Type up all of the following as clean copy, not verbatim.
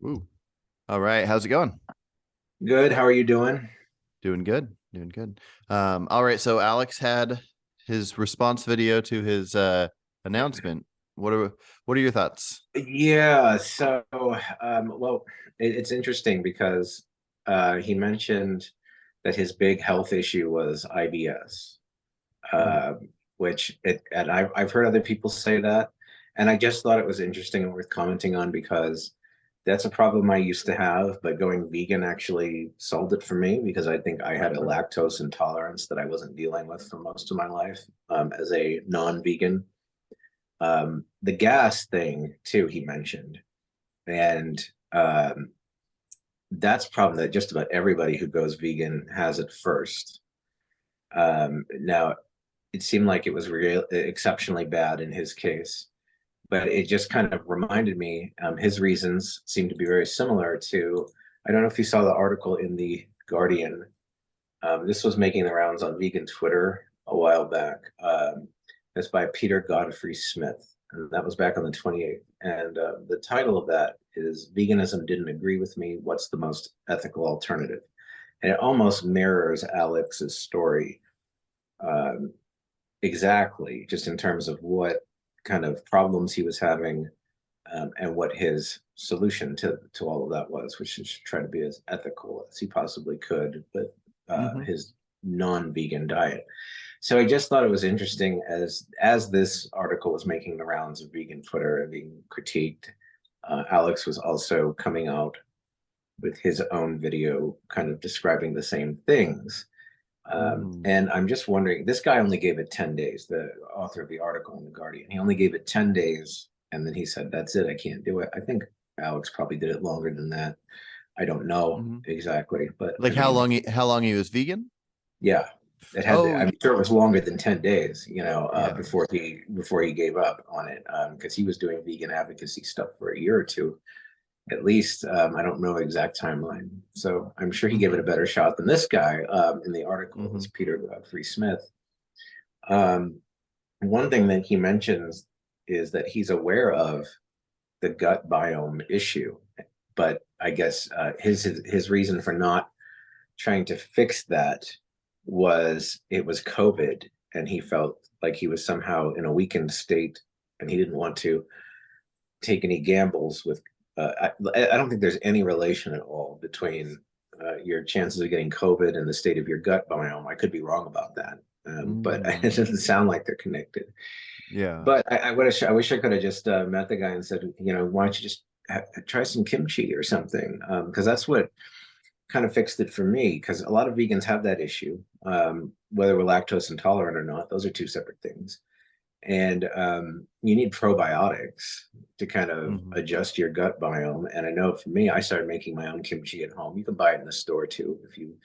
Ooh. All right. How's it going? Good. How are you doing? Doing good. Doing good. All right. So Alex had his response video to his announcement. What are your thoughts? Yeah. Well, it's interesting because he mentioned that his big health issue was IBS, Mm, uh, and I've heard other people say that, and I just thought it was interesting and worth commenting on because that's a problem I used to have, but going vegan actually solved it for me because I think I had a lactose intolerance that I wasn't dealing with for most of my life, as a non-vegan. The gas thing too, he mentioned, and that's a problem that just about everybody who goes vegan has at first. Now, it seemed like it was real exceptionally bad in his case, but it just kind of reminded me. His reasons seem to be very similar to. I don't know if you saw the article in the Guardian. This was making the rounds on vegan Twitter a while back. It's by Peter Godfrey Smith, and that was back on the 28th. And the title of that is "Veganism Didn't Agree with Me. What's the Most Ethical Alternative?" And it almost mirrors Alex's story, um, exactly, just in terms of what kind of problems he was having, and what his solution to all of that was, which is to try to be as ethical as he possibly could with hmm his non-vegan diet. So I just thought it was interesting as this article was making the rounds of vegan Twitter and being critiqued. Alex was also coming out with his own video, kind of describing the same things. mm. And I'm just wondering, this guy only gave it 10 days, the author of the article in The Guardian. He only gave it 10 days, and then he said, "That's it, I can't do it." I think Alex probably did it longer than that. I don't know hmm exactly, but I Like mean, how long he was vegan? yeah, it had. Oh, I'm sure it was longer than 10 days. yeah. Before he gave up on it, because he was doing vegan advocacy stuff for a year or two at least. I don't know the exact timeline, so I'm sure he gave it a hmm better shot than this guy. In the article, it hmm was Peter Godfrey Smith. Um, One thing that he mentions is that he's aware of the gut biome issue, but I guess his reason for not trying to fix that was it was COVID, and he felt like he was somehow in a weakened state, and he didn't want to take any gambles with. I don't think there's any relation at all between your chances of getting COVID and the state of your gut biome. I could be wrong about that, but mm. it doesn't sound like they're connected. Yeah. But I wish I could have just met the guy and said, why don't you just try some kimchi or something? Because that's what kind of fixed it for me. Because a lot of vegans have that issue, whether we're lactose intolerant or not. Those are two separate things. And you need probiotics to kind of hmm adjust your gut biome. And I know for me, I started making my own kimchi at home. You can buy it in the store too if you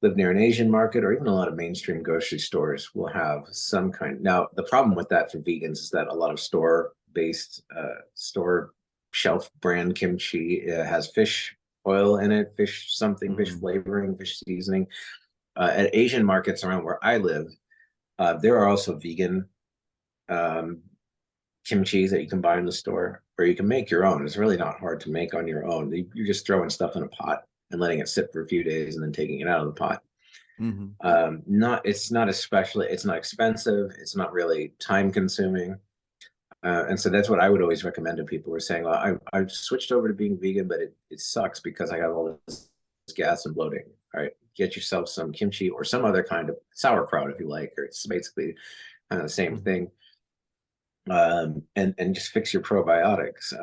live near an Asian market, or even a lot of mainstream grocery stores will have some kind. Now, the problem with that for vegans is that a lot of store shelf brand kimchi has fish oil in it, fish something, fish hmm flavoring, fish seasoning. At Asian markets around where I live, there are also vegan um, kimchi that you can buy in the store, or you can make your own. It's really not hard to make on your own. You're just throwing stuff in a pot and letting it sit for a few days and then taking it out of the pot. hmm Not It's not especially, it's not expensive, it's not really time consuming, and so that's what I would always recommend to people who are saying, well, I've switched over to being vegan, but it sucks because I have all this gas and bloating. All right, get yourself some kimchi or some other kind of sauerkraut if you like, or it's basically kind of the same hmm thing. And just fix your probiotics.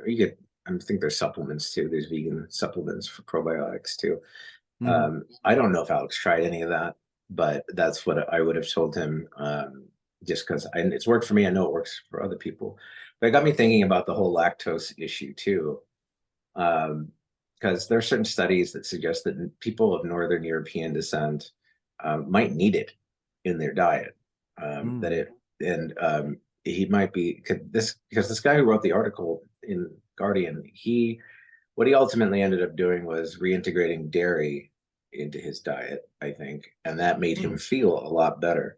You get, I think there's supplements too, there's vegan supplements for probiotics too. hmm I don't know if Alex tried any of that, but that's what I would have told him. Just because it's worked for me, I know it works for other people. But it got me thinking about the whole lactose issue too, because there are certain studies that suggest that people of Northern European descent might need it in their diet. That mm it and He might be this because this guy who wrote the article in Guardian, he what he ultimately ended up doing was reintegrating dairy into his diet, I think, and that made him mm feel a lot better.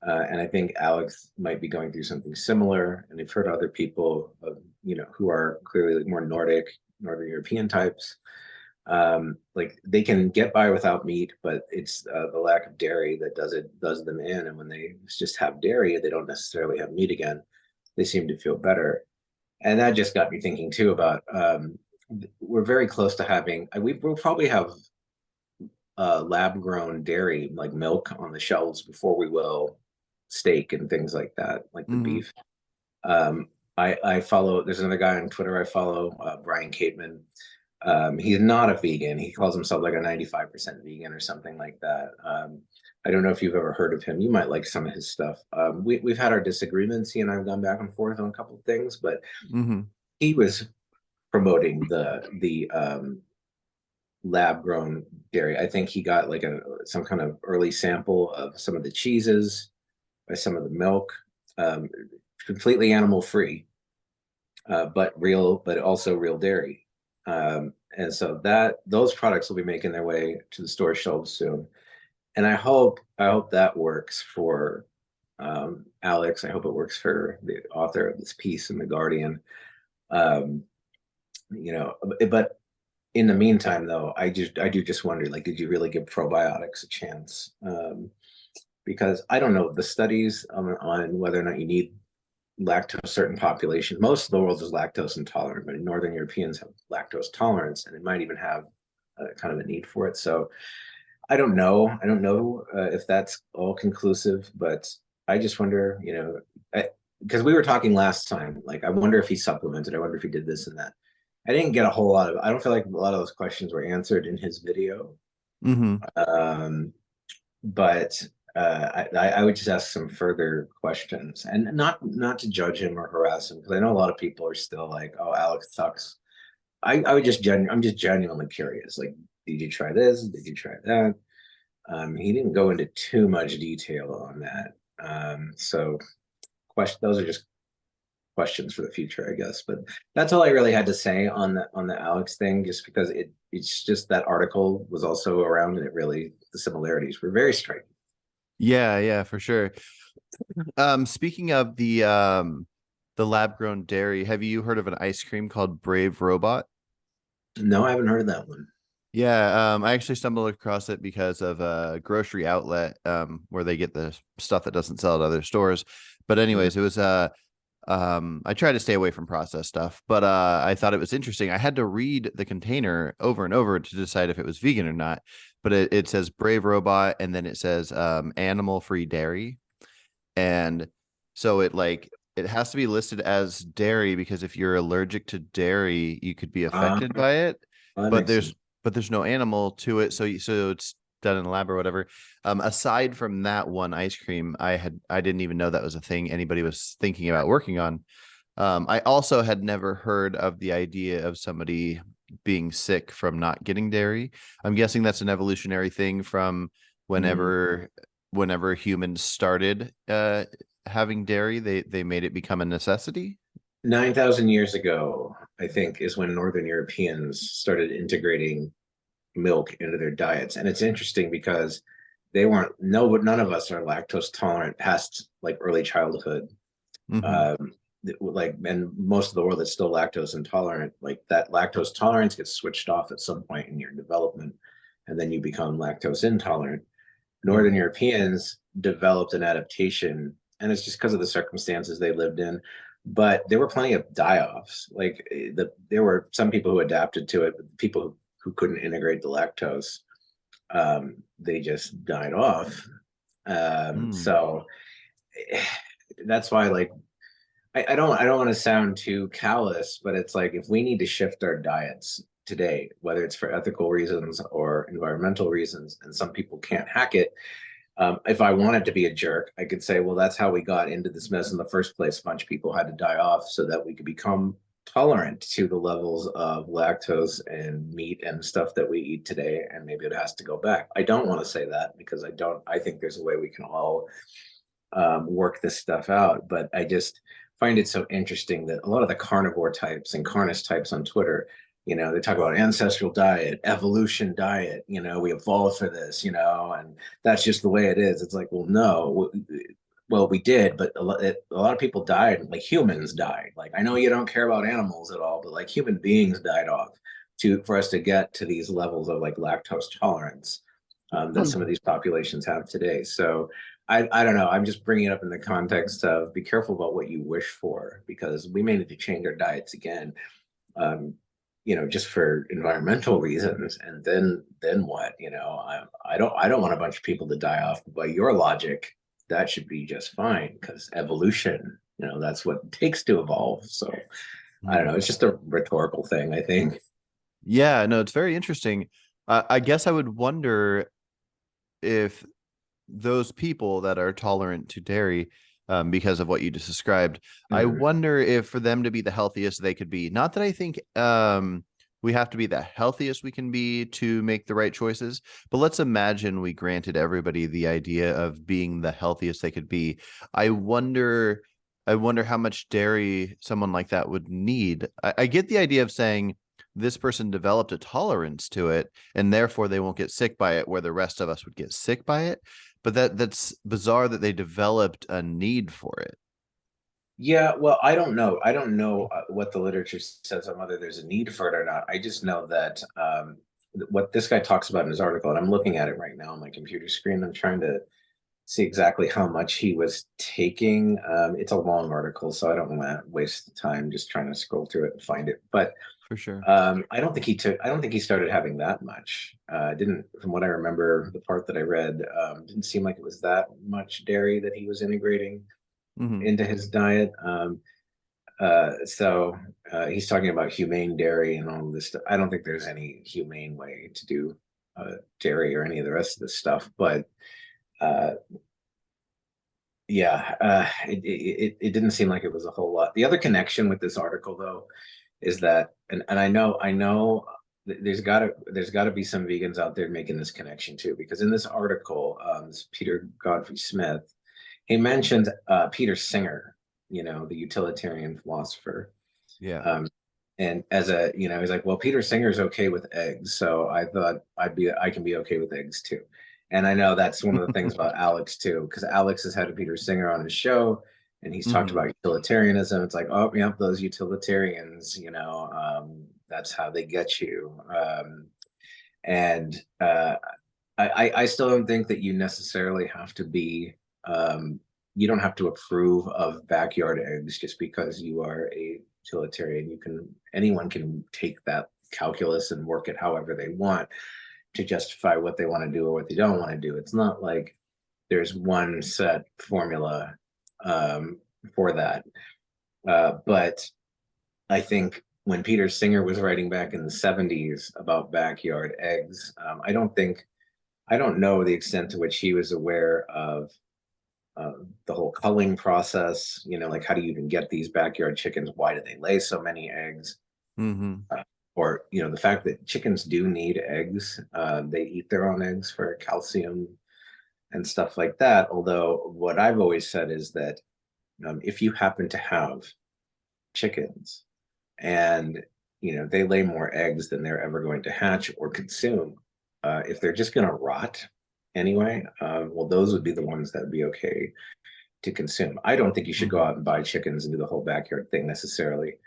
And I think Alex might be going through something similar. And I've heard other people, who are clearly like more Nordic, Northern European types, like they can get by without meat, but it's the lack of dairy that does them in. And when they just have dairy, they don't necessarily have meat again. They seem to feel better. And that just got me thinking too about we're very close to having. We'll probably have lab grown dairy like milk on the shelves before we will steak and things like that, like the Hmm. beef. Um, I follow. There's another guy on Twitter I follow, Brian Cateman. He's not a vegan. He calls himself like a 95% vegan or something like that. I don't know if you've ever heard of him. You might like some of his stuff. We've had our disagreements. He and I have gone back and forth on a couple of things, but Hmm. he was promoting the lab grown dairy. I think he got like some kind of early sample of some of the cheeses, by some of the milk, um, completely animal free, but also real dairy. And so that those products will be making their way to the store shelves soon. And I hope that works for Alex. I hope it works for the author of this piece in the Guardian. Um, but in the meantime, though, I do just wonder, like, did you really give probiotics a chance? Because I don't know the studies on whether or not you need lactose certain population. Most of the world is lactose intolerant, but Northern Europeans have lactose tolerance, and it might even have kind of a need for it. So I don't know. I don't know if that's all conclusive, but I just wonder, because we were talking last time, like I wonder if he supplemented. I wonder if he did this and that. I didn't get a whole lot of. I don't feel like a lot of those questions were answered in his video. Hmm. Um, but I would just ask some further questions, and not to judge him or harass him, because I know a lot of people are still like, "Oh, Alex sucks." I'm just genuinely curious. Like, did you try this? Did you try that? He didn't go into too much detail on that. So those are just questions for the future, I guess. But that's all I really had to say on the Alex thing, just because it's just that article was also around, and it really the similarities were very striking. Yeah, yeah, for sure. Speaking of the lab grown dairy, have you heard of an ice cream called Brave Robot? No, I haven't heard of that one. Yeah, I actually stumbled across it because of a grocery outlet where they get the stuff that doesn't sell at other stores. But Mhm. anyways, it was I try to stay away from processed stuff, but I thought it was interesting. I had to read the container over and over to decide if it was vegan or not. But it says Brave Robot, and then it says animal free dairy. And so it has to be listed as dairy because if you're allergic to dairy, you could be Uh, affected by it. that But makes there's sense. but there's no animal to it, so it's done in the lab or whatever. Aside from that one ice cream, I didn't even know that was a thing anybody was thinking about working on. I also had never heard of the idea of somebody being sick from not getting dairy. I'm guessing that's an evolutionary thing from Mhm. whenever humans started having dairy, they made it become a necessity. 9,000 years ago, I think, is when Northern Europeans started integrating milk into their diets. And it's interesting because they weren't, no, none of us are lactose tolerant past like early childhood. Hmm. Um, and most of the world is still lactose intolerant. Like that lactose tolerance gets switched off at some point in your development, and then you become lactose intolerant. Northern Hmm. Europeans developed an adaptation, and it's just because of the circumstances they lived in. But there were plenty of die-offs. There were some people who adapted to it, but people who couldn't integrate the lactose, they just died off. Mm. So that's why, like, I don't want to sound too callous, but it's like if we need to shift our diets today, whether it's for ethical reasons or environmental reasons, and some people can't hack it, if I wanted to be a jerk, I could say, well, that's how we got into this mess in the first place. A bunch of people had to die off so that we could become tolerant to the levels of lactose and meat and stuff that we eat today. And maybe it has to go back. I don't want to say that because I think there's a way we can all work this stuff out. But I just find it so interesting that a lot of the carnivore types and carnist types on Twitter, they talk about ancestral diet, evolution diet, we evolved for this, and that's just the way it is. It's like, well, no, Well, we did, but a lot of people died, like humans died. Like I know you don't care about animals at all, but like human beings died off to for us to get to these levels of like lactose tolerance that some of these populations have today. So I don't know. I'm just bringing it up in the context of be careful about what you wish for because we may need to change our diets again. Um, just for environmental reasons, and then what? I don't want a bunch of people to die off. But by your logic, that should be just fine because evolution, that's what it takes to evolve. So I don't know. It's just a rhetorical thing, I think. Yeah, no, it's very interesting. I guess I would wonder if those people that are tolerant to dairy, because of what you just described, I Mhm. wonder if for them to be the healthiest they could be, not that I think we have to be the healthiest we can be to make the right choices, but let's imagine we granted everybody the idea of being the healthiest they could be. I wonder, I wonder how much dairy someone like that would need. I get the idea of saying this person developed a tolerance to it and therefore they won't get sick by it, where the rest of us would get sick by it. But that's bizarre that they developed a need for it. Yeah, well, I don't know. I don't know what the literature says on whether there's a need for it or not. I just know that what this guy talks about in his article, and I'm looking at it right now on my computer screen. I'm trying to see exactly how much he was taking. It's a long article, so I don't want to waste the time just trying to scroll through it and find it. But For sure. I don't think he took. I don't think he started having that much. Didn't, from what I remember, the part that I read, didn't seem like it was that much dairy that he was integrating Hmm. into his diet. So he's talking about humane dairy and all of this stuff. I don't think there's any humane way to do dairy or any of the rest of this stuff, but uh, yeah, it didn't seem like it was a whole lot. The other connection with this article, though, is that, and I know there's gotta be some vegans out there making this connection too, because in this article, this Peter Godfrey Smith, he mentioned Peter Singer, the utilitarian philosopher. Yeah. Um, and as he's like, well, Peter Singer's okay with eggs, so I thought I can be okay with eggs too. And I know that's one of the things about Alex too, because Alex has had a Peter Singer on his show, and he's talked Hmm. about utilitarianism. It's like, oh, yep, those utilitarians, that's how they get you. And I still don't think that you necessarily have to be you don't have to approve of backyard eggs just because you are a utilitarian. Anyone can take that calculus and work it however they want to justify what they want to do or what they don't want to do. It's not like there's one set formula um, for that. But I think when Peter Singer was writing back in the 70s about backyard eggs, I don't know the extent to which he was aware of the whole culling process. Like how do you even get these backyard chickens? Why do they lay so many eggs? Hmm. Or the fact that chickens do need eggs. They eat their own eggs for calcium and stuff like that. Although what I've always said is that if you happen to have chickens and they lay more eggs than they're ever going to hatch or consume, if they're just going to rot anyway, well, those would be the ones that would be okay to consume. I don't think you should go Hmm. out and buy chickens and do the whole backyard thing necessarily.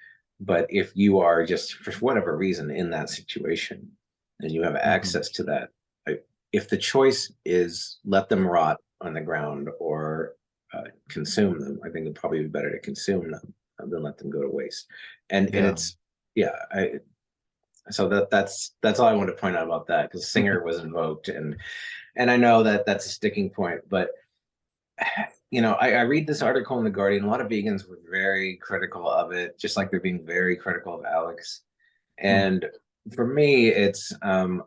But if you are just for whatever reason in that situation and you have Hmm. access to that, if the choice is let them rot on the ground or consume them, I think it'd probably be better to consume them than let them go to waste. And Yeah. it's yeah, so that's all I want to point out about that because Singer was invoked and I know that that's a sticking point, but I read this article in the Guardian. A lot of vegans were very critical of it, just like they're being very critical of Alex. And for me, it's I'm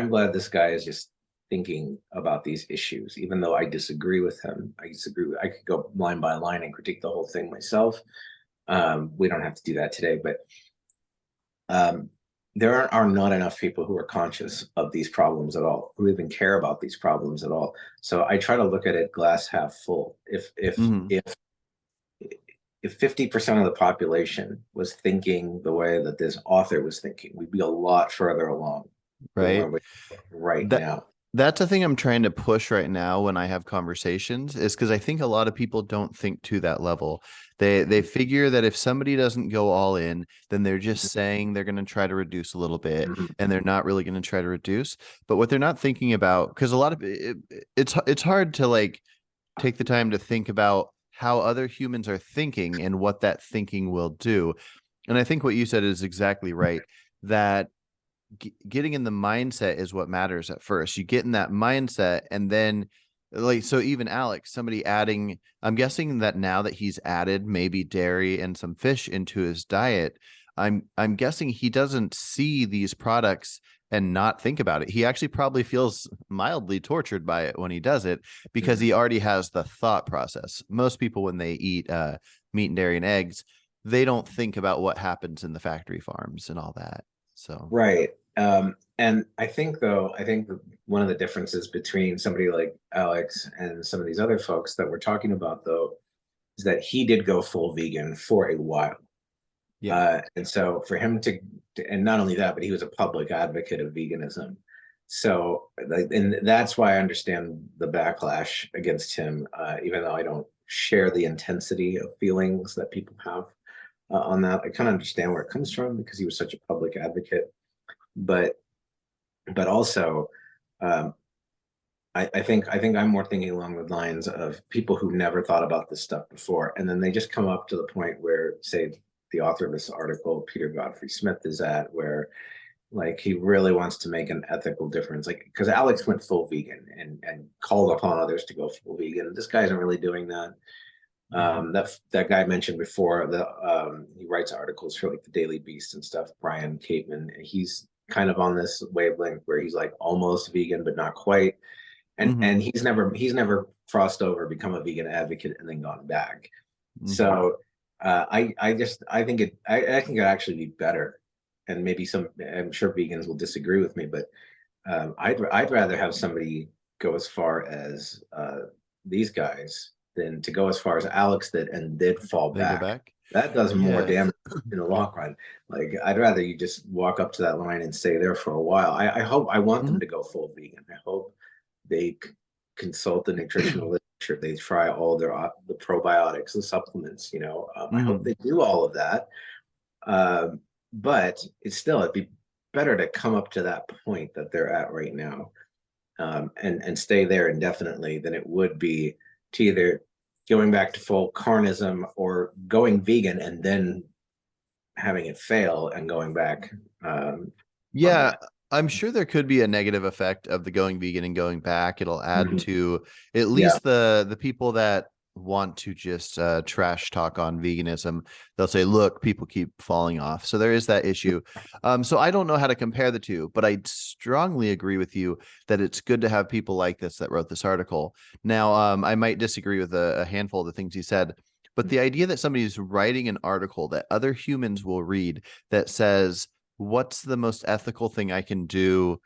glad this guy is just thinking about these issues, even though I disagree with him. I disagree. I could go line by line and critique the whole thing myself. We don't have to do that today, but um, there are not enough people who are conscious of these problems at all, who even care about these problems at all. So I try to look at it glass half full. Hmm. If 50% of the population was thinking the way that this author was thinking, we'd be a lot further along than where Right. we are right That now. That's a thing I'm trying to push right now when I have conversations, is because I think a lot of people don't think to that level. They figure that if somebody doesn't go all in, then they're just saying they're going to try to reduce a little bit, Mhm. and they're not really going to try to reduce. But what they're not thinking about, because a lot of it's hard to like take the time to think about how other humans are thinking and what that thinking will do. And I think what you said is exactly right, that getting in the mindset is what matters at first. You get in that mindset, and then like, so even Alex, somebody adding, I'm guessing that now that he's added maybe dairy and some fish into his diet, I'm guessing he doesn't see these products and not think about it. He actually probably feels mildly tortured by it when he does it, because Mhm. he already has the thought process. Most people, when they eat meat and dairy and eggs, they don't think about what happens in the factory farms and all that. So Right. And I think though, I think one of the differences between somebody like Alex and some of these other folks that we're talking about though is that he did go full vegan for a while. yeah. And so for him and not only that, but he was a public advocate of veganism. So, and that's why I understand the backlash against him, even though I don't share the intensity of feelings that people have on that. I kind of understand where it comes from because he was such a public advocate. But also, um, I think I'm more thinking along the lines of people who never thought about this stuff before, and then they just come up to the point where, say, the author of this article, Peter Godfrey Smith, is at, where like he really wants to make an ethical difference, like because Alex went full vegan and called upon others to go full vegan. This guy isn't really doing that. Mhm. That guy I mentioned before, the he writes articles for like the Daily Beast and stuff. Brian Capeman, he's kind of on this wavelength where he's like almost vegan but not quite, Mhm. and he's never crossed over, become a vegan advocate, and then gone back. Mhm. So I think it'd actually be better, and maybe some I'm sure vegans will disagree with me, but I'd rather have somebody go as far as these guys than to go as far as Alex did and did fall They go back. back. That does more Yeah. damage in the long run. Like I'd rather you just walk up to that line and stay there for a while. I want them Mhm. to go full vegan. I hope they consult the nutritional literature. They try all the probiotics, the supplements. I hope Mhm. they do all of that. Um, but it'd be better to come up to that point that they're at right now, and stay there indefinitely than it would be to either going back to full carnism or going vegan and then having it fail and going back on Yeah, that. I'm sure there could be a negative effect of the going vegan and going back. It'll add Mhm. to at Yeah. least the people that want to just trash talk on veganism. They'll say, "Look, people keep falling off." So there is that issue. So I don't know how to compare the two, but I strongly agree with you that it's good to have people like this that wrote this article. Now, I might disagree with a handful of the things he said, but the idea that somebody's writing an article that other humans will read that says, what's the most ethical thing I can do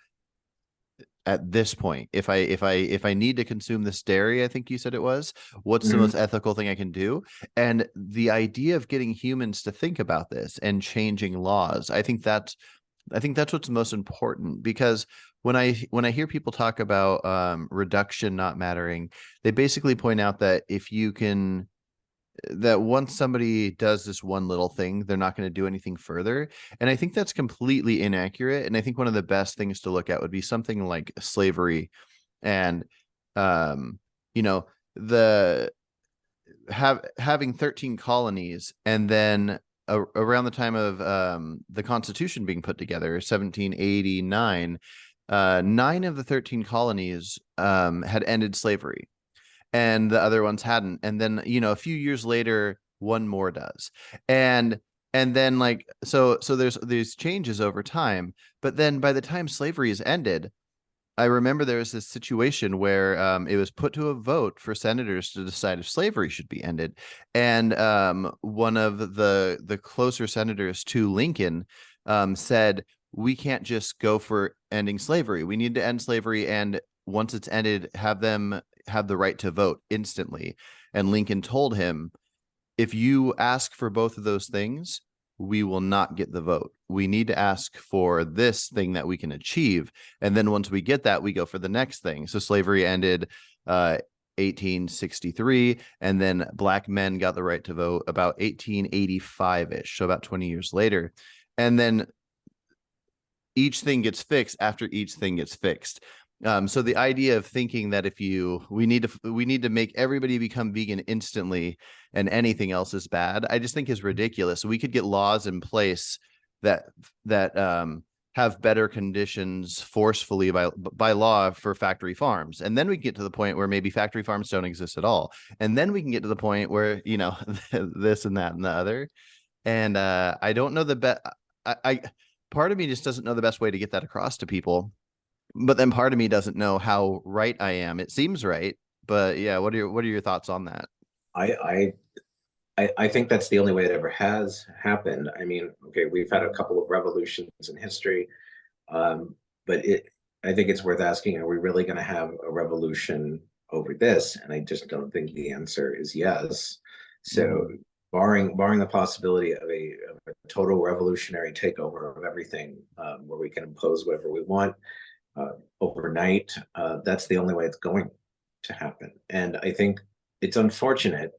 at this point? If I need to consume this dairy, I think you said it was, what's the Mhm. most ethical thing I can do? And the idea of getting humans to think about this and changing laws, I think that's what's most important, because when I hear people talk about reduction not mattering, they basically point out that if you can that once somebody does this one little thing, they're not going to do anything further. And I think that's completely inaccurate. And I think one of the best things to look at would be something like slavery. And um, you know, the having 13 colonies, and then around the time of the Constitution being put together, 1789, nine of the 13 colonies had ended slavery, and the other ones hadn't. And then, a few years later, one more does. And then, like, so there's these changes over time, but then by the time slavery is ended, I remember there was this situation where it was put to a vote for senators to decide if slavery should be ended, and one of the closer senators to Lincoln said, "We can't just go for ending slavery. We need to end slavery, and once it's ended, have them have the right to vote instantly." And Lincoln told him, "If you ask for both of those things, we will not get the vote." we need to ask for this thing that we can achieve, and then once we get that, we go for the next thing. So slavery ended 1863, and then black men got the right to vote about 1885-ish, so about 20 years later. And then each thing gets fixed after each thing gets fixed. So the idea of thinking that if we need to make everybody become vegan instantly and anything else is bad, I just think is ridiculous. We could get laws in place that have better conditions forcefully by law for factory farms, and then we get to the point where maybe factory farms don't exist at all, and then we can get to the point where this and that and the other. And I don't know the best. I part of me just doesn't know the best way to get that across to people, but then part of me doesn't know how right I am. It seems right, but yeah, what are your thoughts on that? I I think that's the only way it ever has happened. I mean, okay, we've had a couple of revolutions in history, but I think it's worth asking, are we really going to have a revolution over this? And I just don't think the answer is yes. So, Mm-hmm. barring the possibility of a total revolutionary takeover of everything, where we can impose whatever we want overnight, that's the only way it's going to happen. And I think it's unfortunate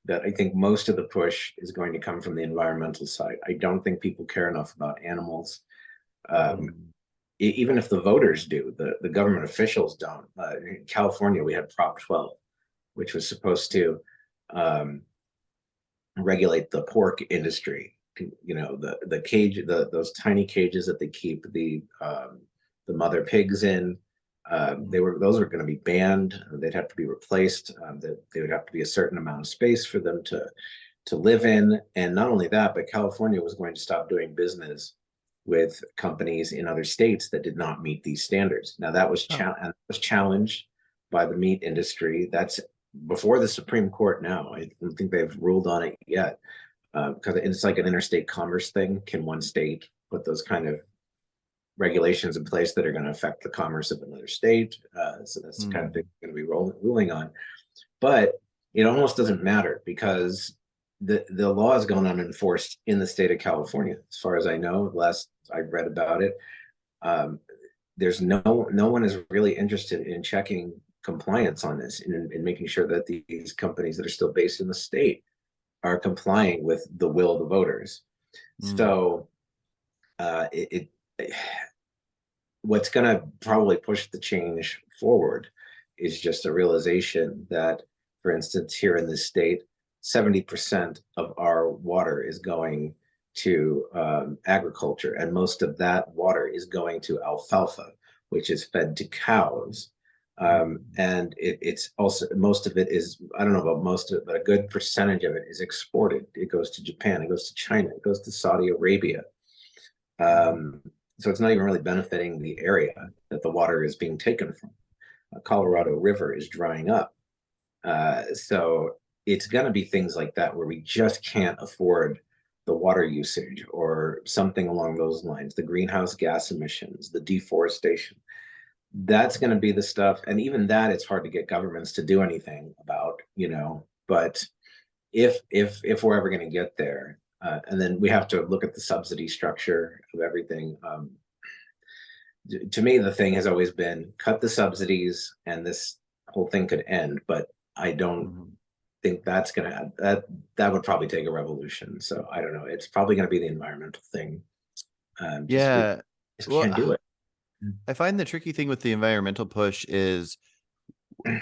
that I think most of the push is going to come from the environmental side. I don't think people care enough about animals. Um, Even if the voters do, the government officials don't. In California, we had Prop 12, which was supposed to um, regulate the pork industry. You know, the cage, those tiny cages that they keep the mother pigs in. Those were going to be banned. They'd have to be replaced. They would have to be a certain amount of space for them to live in. And not only that, but California was going to stop doing business with companies in other states that did not meet these standards. Now that was Oh. was challenged by the meat industry. That's before the Supreme Court now. I don't think they've ruled on it yet, because it's like an interstate commerce thing. Can one state put those kind of regulations in place that are going to affect the commerce of another state? So that's the kind of thing Mm. we're going to be ruling on. But it almost doesn't matter because the law is going unenforced in the state of California, as far as I know. Last I read about it, um, there's no one is really interested in checking compliance on this and in making sure that these companies that are still based in the state are complying with the will of the voters. Mm. So it what's going to probably push the change forward is just a realization that, for instance, here in this state, 70% of our water is going to agriculture, and most of that water is going to alfalfa, which is fed to cows. Mm. And it's also, most of it is, I don't know about most of it, but a good percentage of it is exported. It goes to Japan, it goes to China, it goes to Saudi Arabia. Mm. Um, so it's not even really benefiting the area that the water is being taken from. Colorado River is drying up. So it's going to be things like that where we just can't afford the water usage or something along those lines, the greenhouse gas emissions, the deforestation. That's going to be the stuff. And even that, it's hard to get governments to do anything about. But if we're ever going to get there, and then we have to look at the subsidy structure of everything. To me, the thing has always been cut the subsidies, and this whole thing could end. But I don't Mm. think that's gonna that would probably take a revolution. So I don't know. It's probably going to be the environmental thing. Just we Yeah. just Well, can't do it. I find the tricky thing with the environmental push is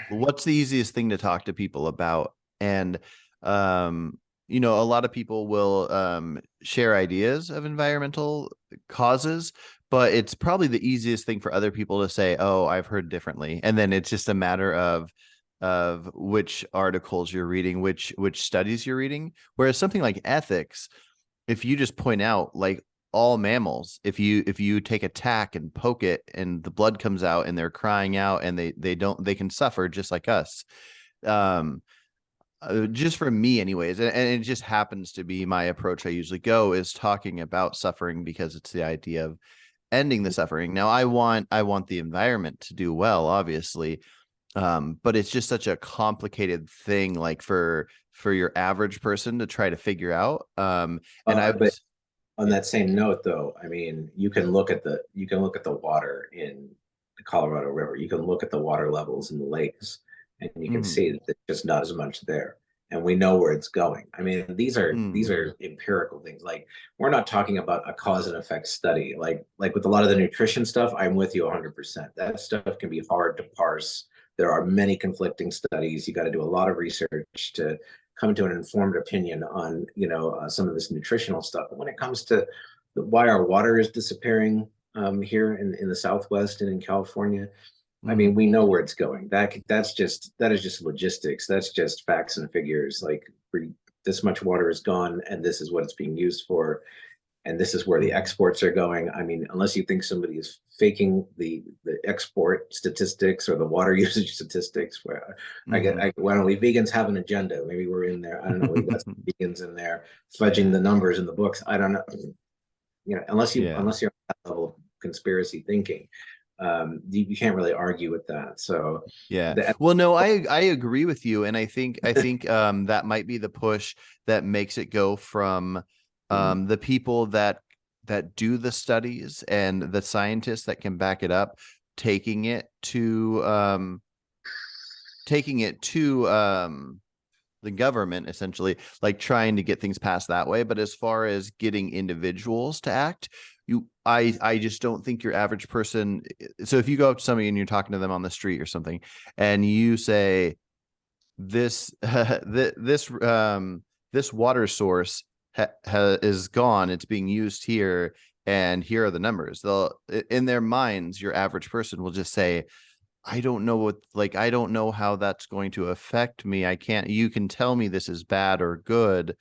what's the easiest thing to talk to people about? And um a lot of people will share ideas of environmental causes, but it's probably the easiest thing for other people to say, oh, I've heard differently, and then it's just a matter of which articles you're reading, which studies you're reading. Whereas something like ethics, if you just point out, like, all mammals, if you take a tack and poke it and the blood comes out and they're crying out and they can suffer just like us. um just for me anyways, and it just happens to be my approach. I usually go is talking about suffering because it's the idea of ending the suffering. Now I want the environment to do well, obviously, but it's just such a complicated thing, like for your average person to try to figure out. And I But was on that same note, though, I mean, you can look at the water in the Colorado River. You can look at the water levels in the lakes, and you can Mhm. see that there's just not as much there. And we know where it's going. I mean, these Mm. are empirical things. Like we're not talking about a cause and effect study. Like with a lot of the nutrition stuff, I'm with you 100%. That stuff can be hard to parse. There are many conflicting studies. You got to do a lot of research to come to an informed opinion on some of this nutritional stuff. But when it comes to why our water is disappearing here in the Southwest and in California, I mean, Mhm. we know where it's going. That is just logistics. That's just facts and figures. Like this much water is gone, and this is what it's being used for, and this is where the Mhm. exports are going. I mean, unless you think somebody is faking the export statistics or the water usage statistics, where Mhm. why don't we vegans have an agenda? Maybe we're in there. I don't know. We got some vegans in there fudging the numbers in the books. I don't know. Yeah. Unless you're on that level of conspiracy thinking, you can't really argue with that. So Yeah. the Well, no, I agree with you, and I think that might be the push that makes it go from the people that do the studies and the scientists that can back it up, taking it to the government, essentially, like trying to get things passed that way. But as far as getting individuals to act, I just don't think your average person. So if you go up to somebody and you're talking to them on the street or something, and you say this this water source is gone, it's being used here, and here are the numbers, they'll, in their minds, your average person will just say, I don't know how that's going to affect me. I can't, you can tell me this is bad or good,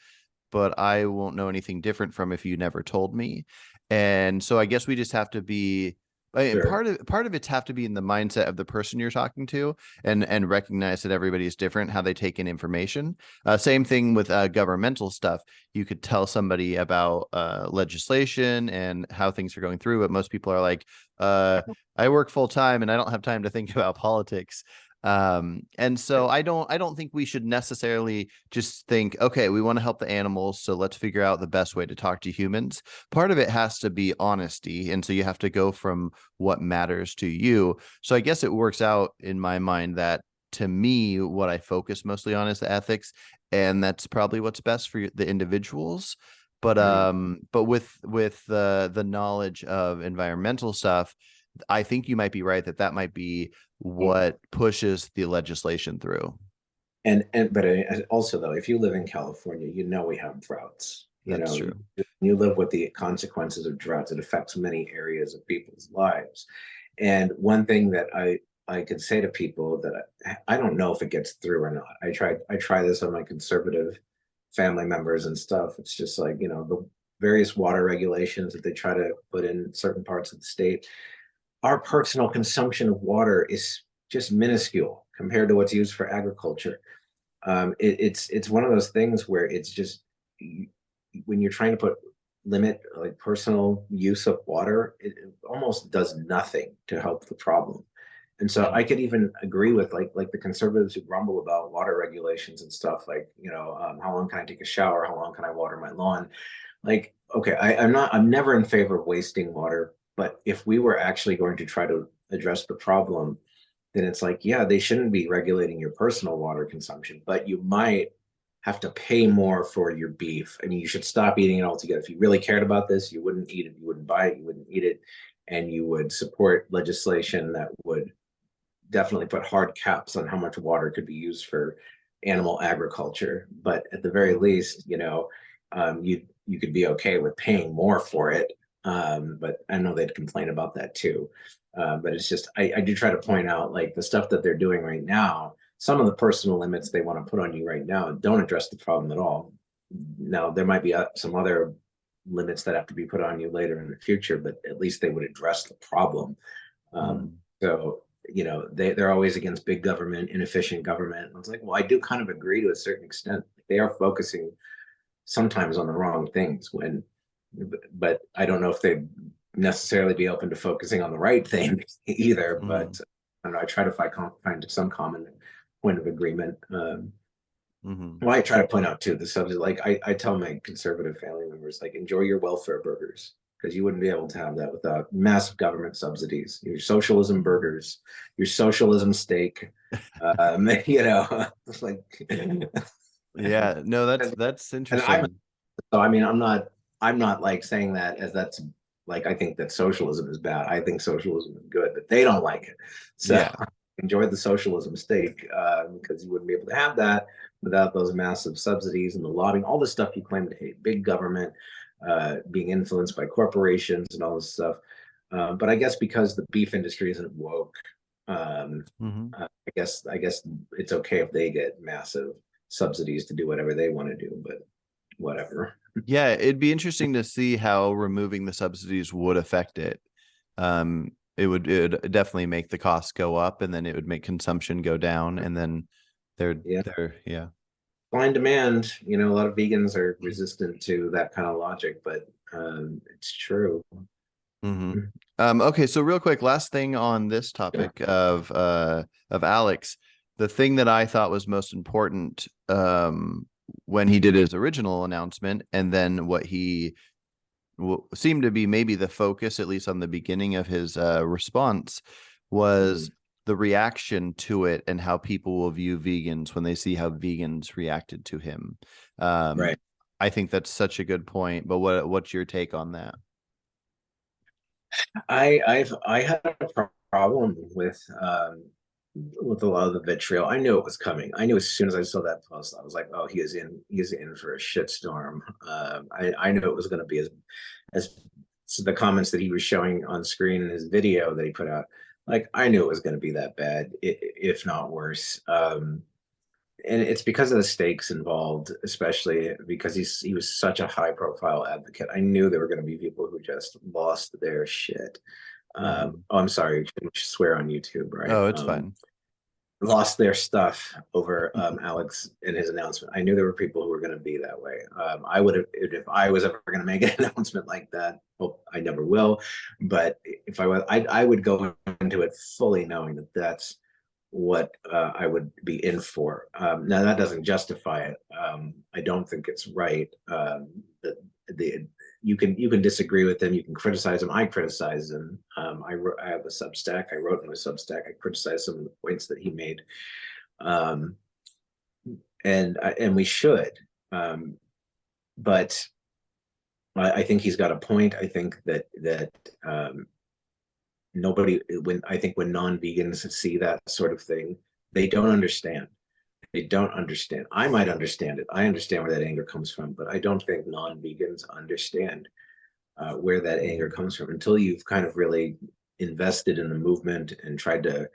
but I won't know anything different from if you never told me. And so I guess we just have to be, sure, part of it's have to be in the mindset of the person you're talking to, and recognize that everybody is different how they take in information. Same thing with governmental stuff. You could tell somebody about legislation and how things are going through, but most people are like, I work full time and I don't have time to think about politics. And so I don't think we should necessarily just think, okay, we want to help the animals, so let's figure out the best way to talk to humans. Part of it has to be honesty, and so you have to go from what matters to you. So I guess it works out in my mind that, to me, what I focus mostly on is the ethics, and that's probably what's best for the individuals. But with the knowledge of environmental stuff, I think you might be right that that might be what pushes the legislation through. and but also though, if you live in California, you know we have droughts. That's true. You live with the consequences of droughts. It affects many areas of people's lives. And one thing that I could say to people that I don't know if it gets through or not. I try this on my conservative family members and stuff. It's just like, the various water regulations that they try to put in certain parts of the state. Our personal consumption of water is just minuscule compared to what's used for agriculture. It's one of those things where it's just when you're trying to put limit like personal use of water, it almost does nothing to help the problem. And so I Mm. could even agree with like the conservatives who grumble about water regulations and stuff like, how long can I take a shower? How long can I water my lawn? Like, okay, I'm never in favor of wasting water, but if we were actually going to try to address the problem, then it's like, yeah, they shouldn't be regulating your personal water consumption, but you might have to pay more for your beef. I mean, you should stop eating it altogether. If you really cared about this, you wouldn't eat it, you wouldn't buy it, you wouldn't eat it, and you would support legislation that would definitely put hard caps on how much water could be used for animal agriculture. But at the very Mm. least, you could be okay with paying more for it. But I know they'd complain about that too. But it's just I do try to point out like the stuff that they're doing right now. Some of the personal limits they want to put on you right now don't address the problem at all. Now there might be some other limits that have to be put on you later in the future, but at least they would address the problem. Um, Mm. so they're always against big government, inefficient government. And I was like, well, I do kind of agree to a certain extent. They are focusing sometimes on the wrong things but I don't know if they'd necessarily be open to focusing on the right thing either. But Mm. I don't know. I try to find some common point of agreement. Hmm. Well, I try to point out too the subject. Like I tell my conservative family members, like enjoy your welfare burgers because you wouldn't be able to have that without massive government subsidies. Your socialism burgers, your socialism steak. You know, it's like, Yeah, no, and that's I'm interesting. so I mean I'm not like saying that as that's like I think that socialism is bad. I think socialism is good, but they don't like it. So Yeah. enjoy the socialism steak because you wouldn't be able to have that without those massive subsidies and the lobbying, all the stuff you claim to hate, big government, being influenced by corporations and all this stuff. But I guess because the beef industry isn't woke, um, Hmm. I guess it's okay if they get massive subsidies to do whatever they want to do, but whatever. Yeah, it'd be interesting to see how removing the subsidies would affect it. It would definitely make the costs go up, and then it would make consumption go down, and then Yeah. yeah. Blind demand, a lot of vegans are resistant to that kind of logic, but it's true. Hmm. Okay, so real quick, last thing on this topic of Alex, the thing that I thought was most important when he did his original announcement, and then what he seemed to be maybe the focus, at least on the beginning of his response, was Mhm. the reaction to it and how people will view vegans when they see how vegans reacted to him. Um, Right. I think that's such a good point. But what's your take on that? I had a problem with a lot of the vitriol. I knew it was coming. I knew as soon as I saw that post, I was like, oh, he is in for a shitstorm. I knew it was going to be as so the comments that he was showing on screen in his video that he put out. Like I knew it was going to be that bad, if not worse. And it's because of the stakes involved, especially because he was such a high profile advocate. I knew there were going to be people who just lost their shit. Hmm. Oh, I'm sorry, you shouldn't swear on YouTube, right? Oh, it's fine. Lost their stuff over Alex and his announcement. I knew there were people who were going to be that way. I would have if I was ever going to make an announcement like that. Well, I never will, but if I was, I would go into it fully knowing that that's what I would be in for. Now that doesn't justify it. I don't think it's right. That the you can disagree with them, you can criticize them. I criticize them. I have a Substack. I wrote in a Substack. I criticized some of the points that he made, um, and we should. Um, but I think he's got a point. I think that nobody when I think when non-vegans see that sort of thing, they don't understand. They don't understand. I might understand it. I understand where that anger comes from, but I don't think non-vegans understand where that anger Mhm. comes from until you've kind of really invested in the movement and tried to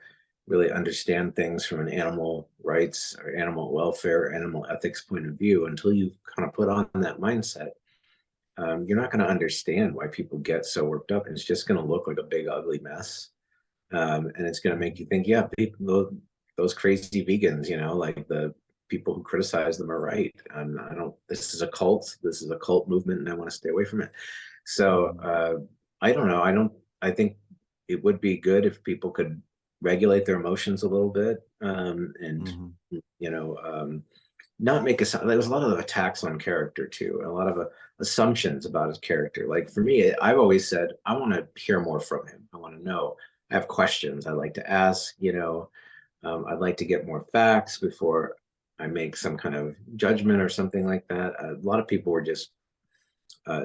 really understand things from an animal rights or animal welfare, animal ethics point of view. Until you kind of put on that mindset, you're not going to understand why people get so worked up, and it's just going to look like a big ugly mess. And it's going to make you think, yeah, people, those crazy vegans, like the people who criticize them are right. I don't. This is a cult. This is a cult movement, and I want to stay away from it. So Mhm. I don't know. I don't. I think it would be good if people could regulate their emotions a little bit, and Mhm. you know, not make a. There was a lot of attacks on character too, and a lot of assumptions about his character. Like for me, I've always said I want to hear more from him. I want to know. I have questions I like to ask. I'd like to get more facts before I make some kind of judgment or something like that. A lot of people were just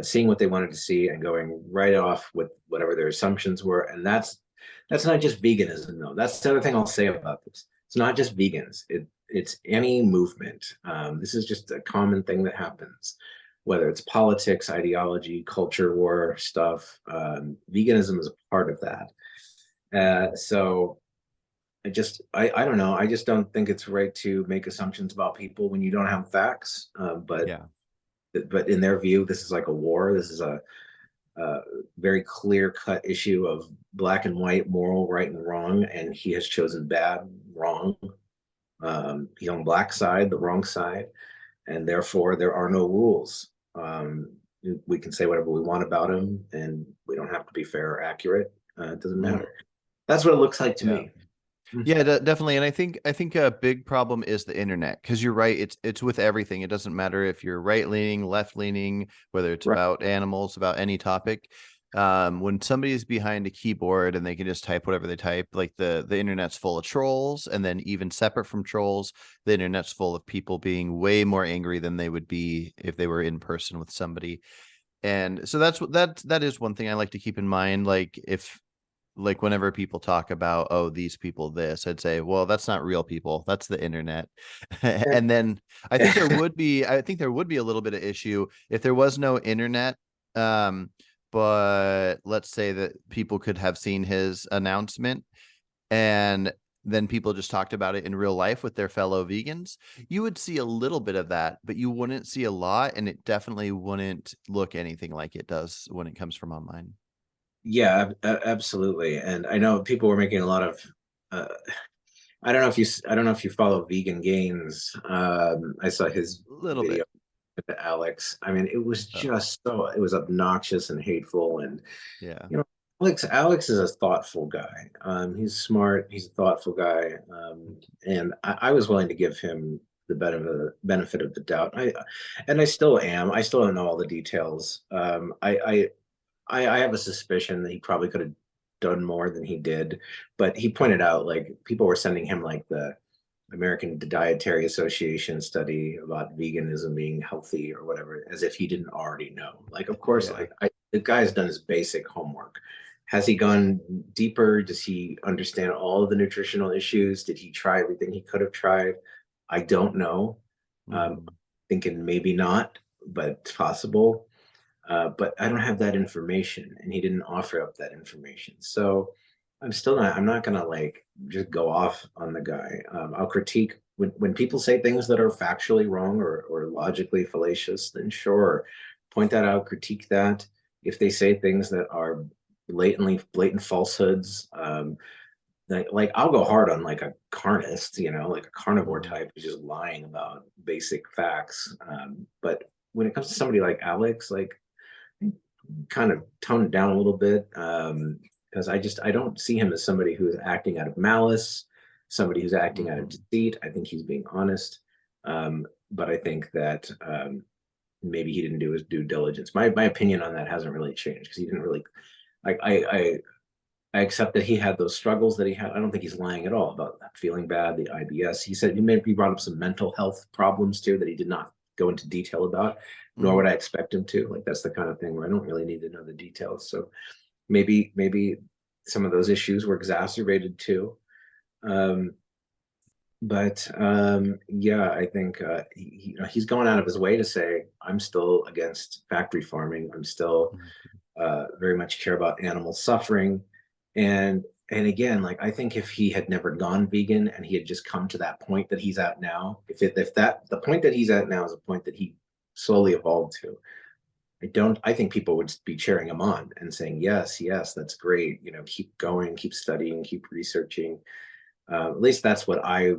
seeing what they wanted to see and going right off with whatever their assumptions were. And that's not just veganism, though. That's the other thing I'll say about this. It's not just vegans. It's any movement. This is just a common thing that happens, whether it's politics, ideology, culture war stuff. Veganism is a part of that. So I don't know. I just don't think it's right to make assumptions about people when you don't have facts. Yeah. But in their view, this is like a war. This is a very clear cut issue of black and white, moral, right and wrong, and he has chosen bad, wrong. He's on the black side, the wrong side, and therefore there are no rules. We can say whatever we want about him, and we don't have to be fair or accurate. It doesn't Mhm. matter. That's what it looks like to Yeah. me. Yeah, definitely. And I think a big problem is the internet, because you're right. It's with everything. It doesn't matter if you're right leaning, left leaning, whether it's Right. about animals, about any topic. When somebody's behind a keyboard and they can just type whatever they type, like the internet's full of trolls, and then even separate from trolls, the internet's full of people being way more angry than they would be if they were in person with somebody. And so that is one thing I like to keep in mind. Like whenever people talk about, oh, these people this, I'd say, well, that's not real people, that's the internet. And then I think there would be a little bit of issue if there was no internet. Um but let's say that people could have seen his announcement, and then people just talked about it in real life with their fellow vegans. You would see a little bit of that, but you wouldn't see a lot, and it definitely wouldn't look anything like it does when it comes from online. Yeah, absolutely. And I know people were making a lot of. Uh, I don't know if you follow Vegan Gains. I saw his A little video bit. with Alex. I mean, it was Oh, just so it was obnoxious and hateful. And yeah. you know, Alex is a thoughtful guy. He's smart. He's a thoughtful guy. And I was willing to give him the benefit of the doubt. And I still am. I still don't know all the details. I have a suspicion that he probably could have done more than he did, but he pointed out like people were sending him like the American Dietary Association study about veganism being healthy or whatever, as if he didn't already know. Like, of course, Yeah. the guy's done his basic homework. Has he gone deeper? Does he understand all of the nutritional issues? Did he try everything he could have tried? I don't know. Hmm. Thinking maybe not, but it's possible. But I don't have that information, and he didn't offer up that information. So I'm not gonna like just go off on the guy. I'll critique when people say things that are factually wrong or logically fallacious, then sure, point that out, critique that. If they say things that are blatant falsehoods, like I'll go hard on like a carnist, like a carnivore Hmm. type who's just lying about basic facts. But when it comes to somebody like Alex, like kind of tone it down a little bit, because I don't see him as somebody who is acting out of malice, somebody who's acting out of Hmm. deceit. I think he's being honest, but I think that maybe he didn't do his due diligence. My opinion on that hasn't really changed because he didn't really. I, I I I accept that he had those struggles that he had. I don't think he's lying at all about feeling bad, the IBS. He said he brought up some mental health problems too that he did not go into detail about, nor would Hmm. I expect him to. Like that's the kind of thing where I don't really need to know the details. So maybe some of those issues were exacerbated too. Um, but yeah, I think he's going out of his way to say I'm still against factory farming. I'm still very much care about animal suffering. And again, like I think if he had never gone vegan and he had just come to that point that he's at now, if that the point that he's at now is a point that he slowly evolved to, I think people would be cheering him on and saying, yes, yes, that's great. Keep going, keep studying, keep researching. At least that's what I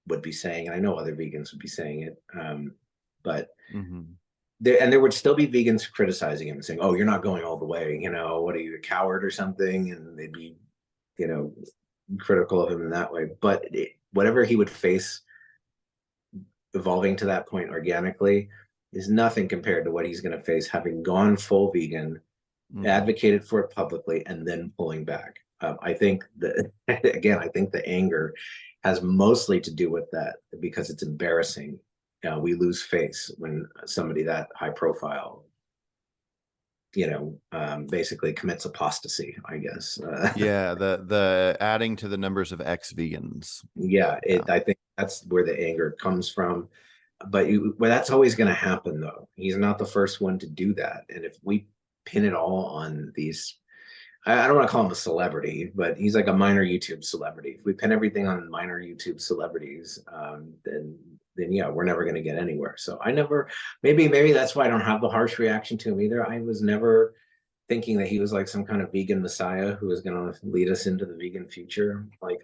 would be saying. And I know other vegans would be saying it. But Hmm. there would still be vegans criticizing him and saying, "Oh, you're not going all the way. What are you, a coward or something?" And they'd be, you know, critical of him in that way. But whatever he would face evolving to that point organically is nothing compared to what he's going to face having gone full vegan, Hmm. advocated for it publicly, and then pulling back. I think that again, I think the anger has mostly to do with that because it's embarrassing. We lose face when somebody that high profile, basically commits apostasy, I guess. Yeah, the adding to the numbers of ex-vegans. Yeah, Yeah. I think that's where the anger comes from. But well, that's always going to happen, though. He's not the first one to do that. And if we pin it all on these, I don't want to call him a celebrity, but he's like a minor YouTube celebrity. If we pin everything on minor YouTube celebrities, then yeah, we're never going to get anywhere. So I never, maybe that's why I don't have the harsh reaction to him either. I was never thinking that he was like some kind of vegan messiah who was going to lead us into the vegan future. Like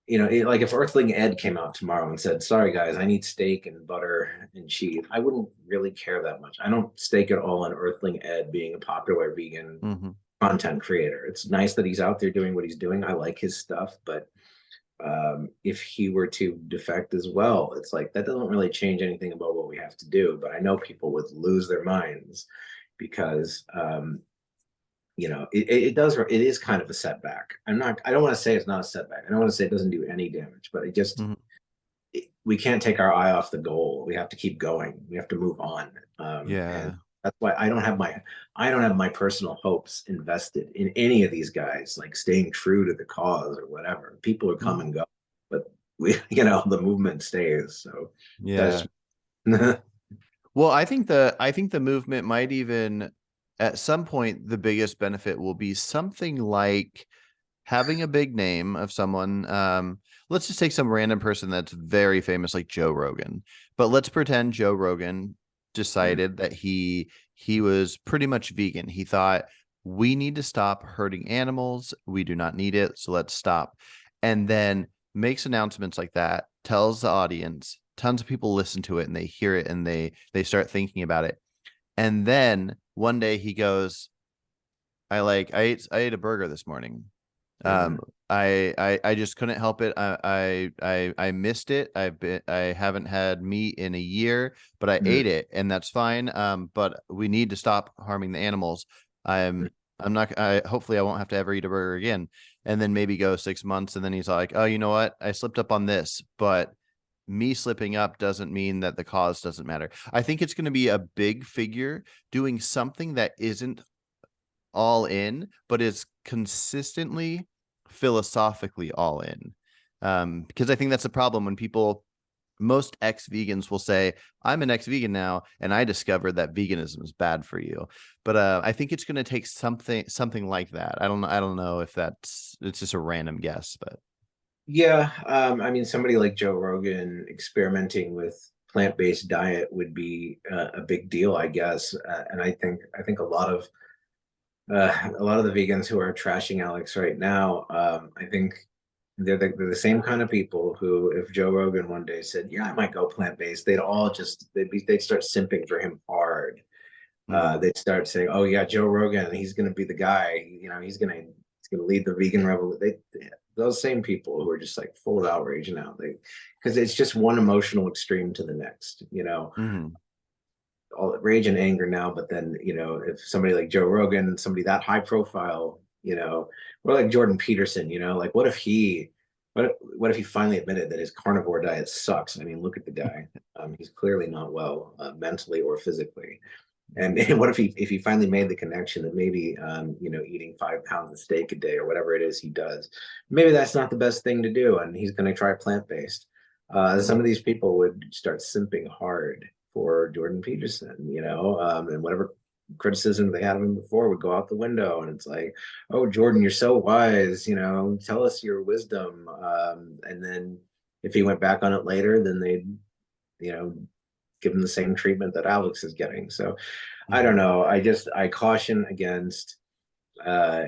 if Earthling Ed came out tomorrow and said, "Sorry guys, I need steak and butter and cheese," I wouldn't really care that much. I don't stake it all on Earthling Ed being a popular vegan Hmm. content creator. It's nice that he's out there doing what he's doing. I like his stuff, but if he were to defect as well, it's like that doesn't really change anything about what we have to do. But I know people would lose their minds because it does, it is kind of a setback. I don't want to say it's not a setback. I don't want to say it doesn't do any damage, but Mhm. we can't take our eye off the goal. We have to keep going. We have to move on. And Yeah. that's why I don't have my personal hopes invested in any of these guys, like staying true to the cause or whatever. People are come Mhm. and go, but the movement stays. So Yeah. that's yeah. Well, I think the movement might even at some point the biggest benefit will be something like having a big name of someone. Let's just take some random person that's very famous, like Joe Rogan. But let's pretend Joe Rogan decided that he was pretty much vegan. He thought we need to stop hurting animals. We do not need it, so let's stop. And then makes announcements like that, tells the audience, tons of people listen to it and they hear it and they start thinking about it. And then one day he goes, I ate a burger this morning. Mhm. Um, I just couldn't help it. I missed it. I haven't had meat in a year, but I Mhm. ate it, and that's fine. But we need to stop harming the animals. I'm not. I hopefully I won't have to ever eat a burger again. And then maybe go 6 months, and then he's like, oh, you know what? I slipped up on this, but me slipping up doesn't mean that the cause doesn't matter. I think it's going to be a big figure doing something that isn't all in, but is consistently philosophically all in. Because I think that's the problem when people, most ex-vegans will say, I'm an ex-vegan now, and I discovered that veganism is bad for you. But I think it's going to take something like that. I don't know if it's just a random guess, but Yeah, I mean, somebody like Joe Rogan experimenting with plant-based diet would be a big deal, I guess. And I think a lot of the vegans who are trashing Alex right now, I think they're the same kind of people who, if Joe Rogan one day said, "Yeah, I might go plant-based," they'd start simping for him hard. mm, They'd start saying, "Oh yeah, Joe Rogan, he's going to be the guy. He's gonna lead the vegan revolution." Those same people who are just like full of outrage now, because it's just one emotional extreme to the next. mm, All rage and anger now, but then if somebody like Joe Rogan, somebody that high profile, or like Jordan Peterson, like what if he finally admitted that his carnivore diet sucks? I mean, look at the guy. He's clearly not well mentally or physically. And what if he finally made the connection that maybe eating 5 pounds of steak a day or whatever it is he does, maybe that's not the best thing to do, and he's going to try plant based. Some mm, of these people would start simping hard for Jordan Peterson, and whatever criticism they had of him before would go out the window, and it's like, oh, Jordan, you're so wise, tell us your wisdom, and then if he went back on it later, then they'd you know give him the same treatment that Alex is getting. So I don't mm, know. I caution against uh,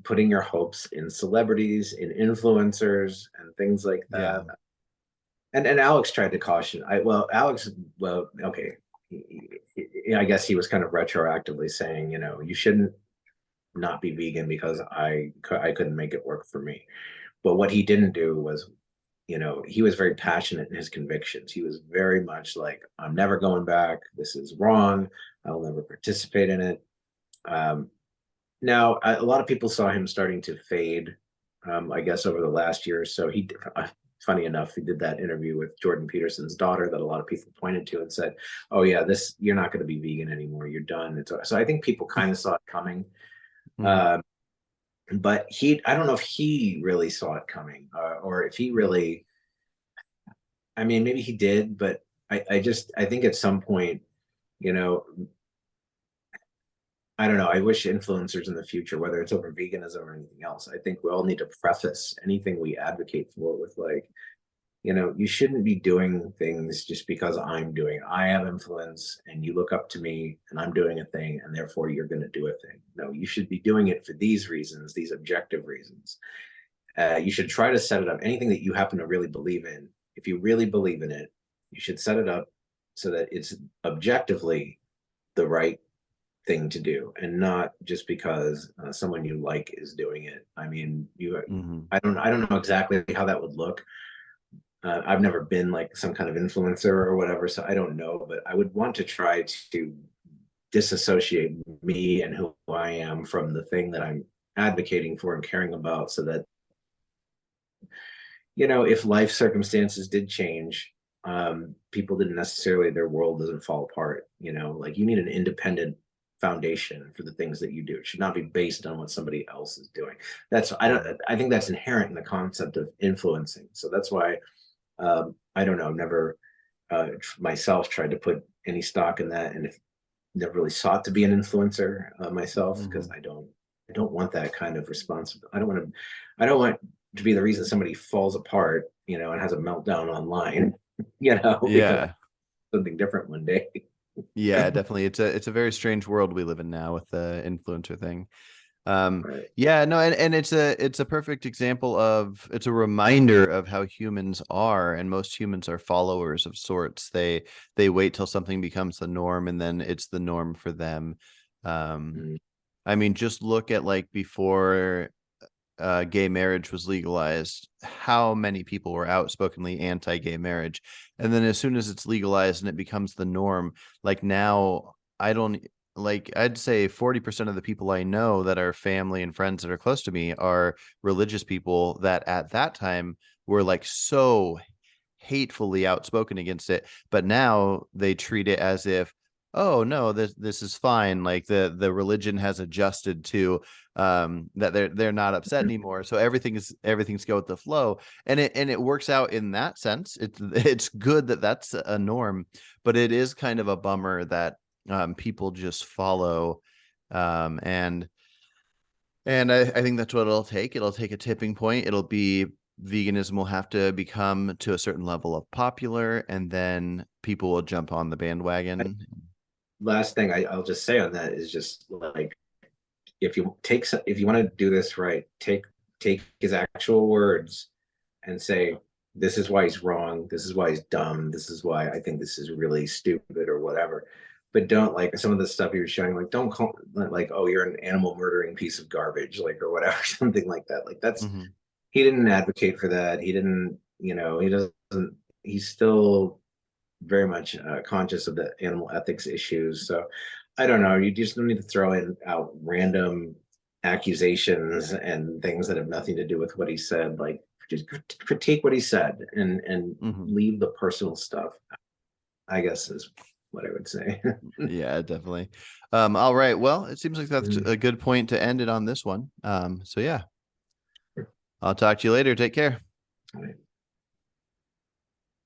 putting your hopes in celebrities, in influencers, and things like yeah, that. And Alex tried to caution. Alex, well, okay. I guess he was kind of retroactively saying, you shouldn't not be vegan because I couldn't make it work for me. But what he didn't do was, he was very passionate in his convictions. He was very much like, I'm never going back. This is wrong. I'll never participate in it. Um, Now, a lot of people saw him starting to fade, I guess, over the last year or so. Funny enough, he did that interview with Jordan Peterson's daughter that a lot of people pointed to and said, "Oh yeah, you're not going to be vegan anymore. You're done." So I think people kind of saw it coming, mm, um, but I don't know if he really saw it coming, or if he really. I mean, maybe he did, but I think at some point, you know, I don't know. I wish influencers in the future, whether it's over veganism or anything else, I think we all need to preface anything we advocate for with like, you shouldn't be doing things just because I'm doing it. I have influence and you look up to me and I'm doing a thing and therefore you're going to do a thing. No, you should be doing it for these reasons, these objective reasons. You should try to set it up. Anything that you happen to really believe in, if you really believe in it, you should set it up so that it's objectively the right thing to do, and not just because someone you like is doing it. I mean, Hmm. I don't know exactly how that would look. I've never been like some kind of influencer or whatever, so I don't know, but I would want to try to disassociate me and who I am from the thing that I'm advocating for and caring about, so that, if life circumstances did change, people didn't necessarily, their world doesn't fall apart. Like, you need an independent foundation for the things that you do. It should not be based on what somebody else is doing. That's I don't Hmm. I think that's inherent in the concept of influencing. So that's why, I don't know, never myself tried to put any stock in that, and if never really sought to be an influencer myself, because Hmm. I don't want that kind of responsibility. I don't want to be the reason somebody falls apart, and has a meltdown online, because I Yeah. do something different one day. Yeah, definitely. It's a very strange world we live in now with the influencer thing. Right. Yeah, no, and it's a perfect example of, it's a reminder of how humans are, and most humans are followers of sorts. They wait till something becomes the norm, and then it's the norm for them. Um, Mm. I mean, just look at like before gay marriage was legalized, how many people were outspokenly anti-gay marriage, and then as soon as it's legalized and it becomes the norm, like now, I don't like I'd say 40% of the people I know that are family and friends that are close to me are religious people that at that time were like so hatefully outspoken against it, but now they treat it as if, oh no, this is fine, like the religion has adjusted to that they're not upset anymore, so everything's go with the flow, and it works out in that sense. It's good that that's a norm, but it is kind of a bummer that people just follow, and I think that's what it'll take a tipping point. It'll be, veganism will have to become to a certain level of popular, and then people will jump on the bandwagon. Last thing I'll just say on that is just like, if you want to do this right, take his actual words and say, this is why he's wrong, this is why he's dumb, this is why I think this is really stupid or whatever. But don't, like, some of the stuff he was showing, like, don't call, like, oh, you're an animal murdering piece of garbage, like, or whatever, something like that. Like, that's, Hmm. he didn't advocate for that. He didn't, he doesn't, he's still very much conscious of the animal ethics issues. So I don't know. You just don't need to throw in out random accusations and things that have nothing to do with what he said. Like, just critique what he said, and Hmm. leave the personal stuff, I guess, is what I would say. Yeah, definitely. All right, well, it seems like that's Mm. a good point to end it on this one. So yeah, I'll talk to you later. Take care. All right.